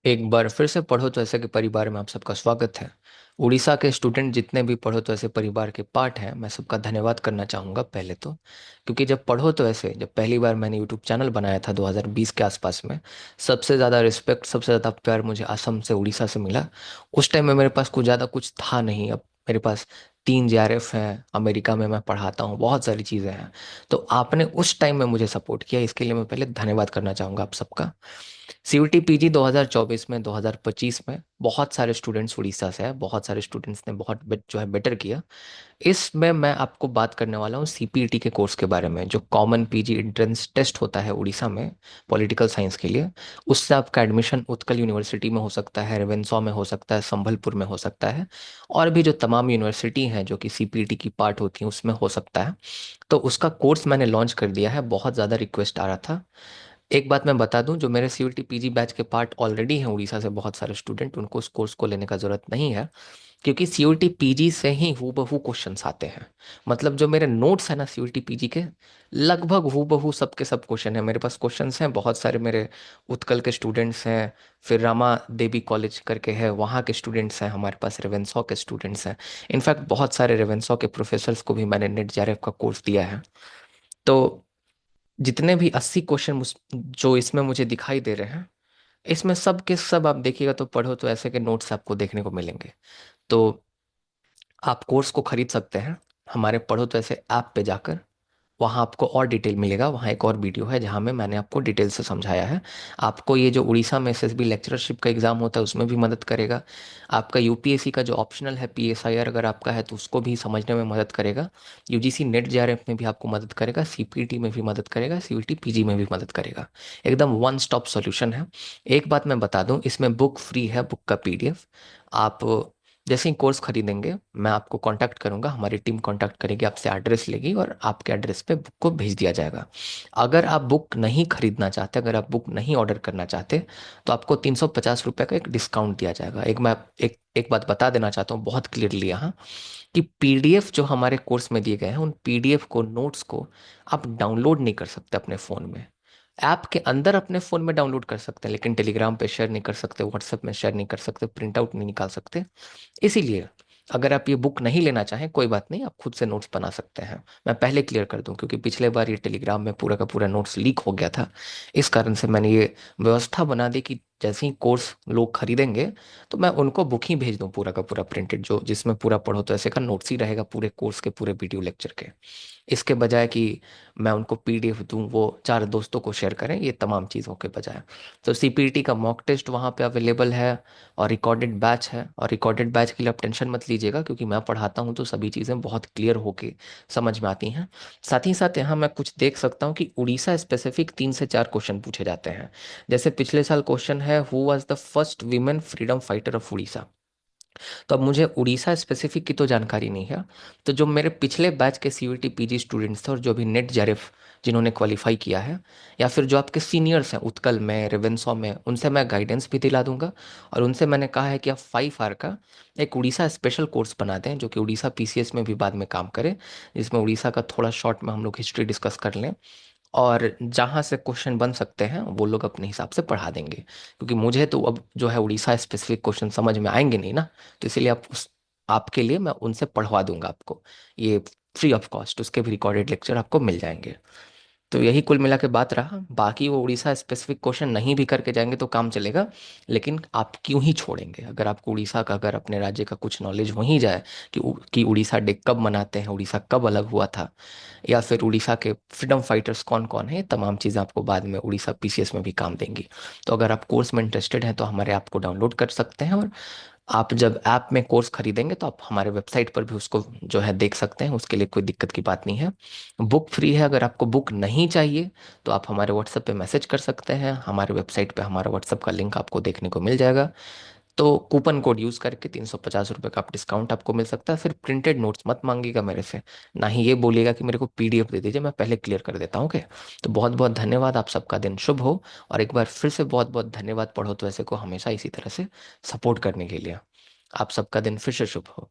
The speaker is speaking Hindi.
एक बार फिर से पढ़ो तो ऐसे के परिवार में आप सबका स्वागत है। उड़ीसा के स्टूडेंट जितने भी पढ़ो तो ऐसे परिवार के पार्ट हैं, मैं सबका धन्यवाद करना चाहूँगा पहले तो। क्योंकि जब पढ़ो तो ऐसे जब पहली बार मैंने यूट्यूब चैनल बनाया था 2020 के आसपास में, सबसे ज़्यादा रिस्पेक्ट, सबसे ज़्यादा प्यार मुझे असम से, उड़ीसा से मिला। उस टाइम में मेरे पास कुछ ज़्यादा कुछ था नहीं। अब मेरे पास 3 JRF हैं, अमेरिका में मैं पढ़ाता हूँ, बहुत सारी चीज़ें हैं। तो आपने उस टाइम में मुझे सपोर्ट किया, इसके लिए मैं पहले धन्यवाद करना चाहूँगा आप सबका। सीयूटी पीजी 2024 में, 2025 में बहुत सारे स्टूडेंट्स उड़ीसा से हैं, बहुत सारे स्टूडेंट्स ने बहुत जो है बेटर किया। इसमें मैं आपको बात करने वाला हूँ सीपीटी के कोर्स के बारे में, जो कॉमन पीजी एंट्रेंस टेस्ट होता है उड़ीसा में पॉलिटिकल साइंस के लिए। उससे आपका एडमिशन उत्कल यूनिवर्सिटी में हो सकता है, रेवेन्सौ में हो सकता है, संबलपुर में हो सकता है, और भी जो तमाम यूनिवर्सिटी हैं जो कि सीपीटी की पार्ट होती हैं उसमें हो सकता है। तो उसका कोर्स मैंने लॉन्च कर दिया है, बहुत ज़्यादा रिक्वेस्ट आ रहा था। एक बात मैं बता दूं, जो मेरे सीयूटी पीजी बैच के पार्ट ऑलरेडी हैं उड़ीसा से, बहुत सारे स्टूडेंट, उनको उस कोर्स को लेने का जरूरत नहीं है। क्योंकि सीयूटी पीजी से ही हूबहू क्वेश्चंस आते हैं। मतलब जो मेरे नोट्स हैं ना सीयूटी पीजी के, लगभग हूबहू सबके सब क्वेश्चन है मेरे पास। क्वेश्चंस हैं बहुत सारे, मेरे उत्कल के स्टूडेंट्स हैं, फिर रामा देवी कॉलेज करके है वहाँ के स्टूडेंट्स हैं, हमारे पास रेवेन्सौ के स्टूडेंट्स हैं। इनफैक्ट बहुत सारे रेवेन्सौ के प्रोफेसर्स को भी मैंने नेट जेआरएफ का कोर्स दिया है। तो जितने भी 80 क्वेश्चन जो इसमें मुझे दिखाई दे रहे हैं, इसमें सब के सब आप देखिएगा तो पढ़ो तो ऐसे के नोट्स आपको देखने को मिलेंगे। तो आप कोर्स को खरीद सकते हैं हमारे पढ़ो तो ऐसे ऐप पे जाकर। वहाँ आपको और डिटेल मिलेगा, वहाँ एक और वीडियो है जहाँ में मैंने आपको डिटेल से समझाया है। आपको ये जो उड़ीसा में एसएसबी लेक्चरशिप का एग्जाम होता है उसमें भी मदद करेगा। आपका यूपीएससी का जो ऑप्शनल है पीएसआईआर अगर आपका है तो उसको भी समझने में मदद करेगा। यूजीसी नेट जेआरएफ में भी आपको मदद करेगा, सीपीटी में भी मदद करेगा, सीयूटी पीजी में भी मदद करेगा। एकदम वन स्टॉप सॉल्यूशन है। एक बात मैं बता दूं, इसमें बुक फ्री है, बुक का पीडीएफ। आप जैसे ही कोर्स खरीदेंगे मैं आपको कांटेक्ट करूंगा, हमारी टीम कांटेक्ट करेगी, आपसे एड्रेस लेगी और आपके एड्रेस पे बुक को भेज दिया जाएगा। अगर आप बुक नहीं खरीदना चाहते, अगर आप बुक नहीं ऑर्डर करना चाहते, तो आपको 350 रुपये का एक डिस्काउंट दिया जाएगा। एक बात बता देना चाहता हूँ बहुत क्लियरली यहाँ, कि पीडीएफ जो हमारे कोर्स में दिए गए हैं, उन पीडीएफ को, नोट्स को आप डाउनलोड नहीं कर सकते अपने फ़ोन में। ऐप के अंदर अपने फ़ोन में डाउनलोड कर सकते हैं, लेकिन टेलीग्राम पे शेयर नहीं कर सकते, व्हाट्सएप में शेयर नहीं कर सकते, प्रिंट आउट नहीं निकाल सकते। इसीलिए अगर आप ये बुक नहीं लेना चाहें कोई बात नहीं, आप खुद से नोट्स बना सकते हैं। मैं पहले क्लियर कर दूं, क्योंकि पिछले बार ये टेलीग्राम में पूरा का पूरा नोट्स लीक हो गया था। इस कारण से मैंने ये व्यवस्था बना दी कि जैसे ही कोर्स लोग खरीदेंगे तो मैं उनको बुक ही भेज दूं, पूरा का पूरा प्रिंटेड, जो जिसमें पूरा पढ़ो तो ऐसे का नोट्स ही रहेगा पूरे कोर्स के, पूरे वीडियो लेक्चर के। इसके बजाय कि मैं उनको पीडीएफ दूं, वो चार दोस्तों को शेयर करें, ये तमाम चीज़ों के बजाय। तो सीपीटी का मॉक टेस्ट वहाँ पे अवेलेबल है, और रिकॉर्डेड बैच है। और रिकॉर्डेड बैच के लिए आप टेंशन मत लीजिएगा, क्योंकि मैं पढ़ाता हूँ तो सभी चीज़ें बहुत क्लियर होके समझ में आती हैं। साथ ही साथ यहाँ मैं कुछ देख सकता हूँ कि उड़ीसा स्पेसिफिक 3 से 4 क्वेश्चन पूछे जाते हैं। जैसे पिछले साल क्वेश्चन है, who was the first women freedom fighter of Orissa. तो अब मुझे उड़ीसा स्पेसिफिक की तो जानकारी नहीं है। तो जो मेरे पिछले बैच के सीयूटी पीजी स्टूडेंट्स थे और जो भी नेट जेआरएफ जिन्होंने क्वालिफाई किया है, या फिर जो आपके सीनियर्स हैं उत्कल में, रेवेन्सौ में, उनसे मैं गाइडेंस भी दिला दूंगा। और उनसे मैंने कहा है कि आप 5 आवर का एक उड़ीसा स्पेशल कोर्स बना दें, जो कि उड़ीसा पीसीएस में भी बाद में काम करे, जिसमें उड़ीसा का थोड़ा शॉर्ट में हम लोग हिस्ट्री डिस्कस कर लें। और जहाँ से क्वेश्चन बन सकते हैं वो लोग अपने हिसाब से पढ़ा देंगे, क्योंकि मुझे तो अब जो है उड़ीसा स्पेसिफिक क्वेश्चन समझ में आएंगे नहीं ना। तो इसीलिए आपके लिए मैं उनसे पढ़वा दूंगा आपको, ये फ्री ऑफ कॉस्ट। उसके भी रिकॉर्डेड लेक्चर आपको मिल जाएंगे। तो यही कुल मिला के बात रहा। बाकी वो उड़ीसा स्पेसिफिक क्वेश्चन नहीं भी करके जाएंगे तो काम चलेगा। लेकिन आप क्यों ही छोड़ेंगे, अगर आपको उड़ीसा का, अगर अपने राज्य का कुछ नॉलेज वहीं जाए कि उड़ीसा डे कब मनाते हैं, उड़ीसा कब अलग हुआ था, या फिर उड़ीसा के फ्रीडम फाइटर्स कौन कौन है, ये तमाम चीज़ें आपको बाद में उड़ीसा पीसीएस में भी काम देंगी। तो अगर आप कोर्स में इंटरेस्टेड हैं तो हमारे ऐप को डाउनलोड कर सकते हैं। और आप जब ऐप में कोर्स खरीदेंगे तो आप हमारे वेबसाइट पर भी उसको जो है देख सकते हैं, उसके लिए कोई दिक्कत की बात नहीं है। बुक फ्री है। अगर आपको बुक नहीं चाहिए तो आप हमारे व्हाट्सएप पे मैसेज कर सकते हैं, हमारे वेबसाइट पे हमारा व्हाट्सएप का लिंक आपको देखने को मिल जाएगा। तो कूपन कोड यूज़ करके 350 रुपये का आप डिस्काउंट आपको मिल सकता है। फिर प्रिंटेड नोट्स मत मांगिएगा मेरे से, ना ही ये बोलिएगा कि मेरे को पीडीएफ दे दीजिए, मैं पहले क्लियर कर देता हूँ। ओके। तो बहुत बहुत धन्यवाद, आप सबका दिन शुभ हो। और एक बार फिर से बहुत बहुत धन्यवाद पढ़ो तो ऐसे को हमेशा इसी तरह से सपोर्ट करने के लिए। आप सबका दिन फिर से शुभ हो।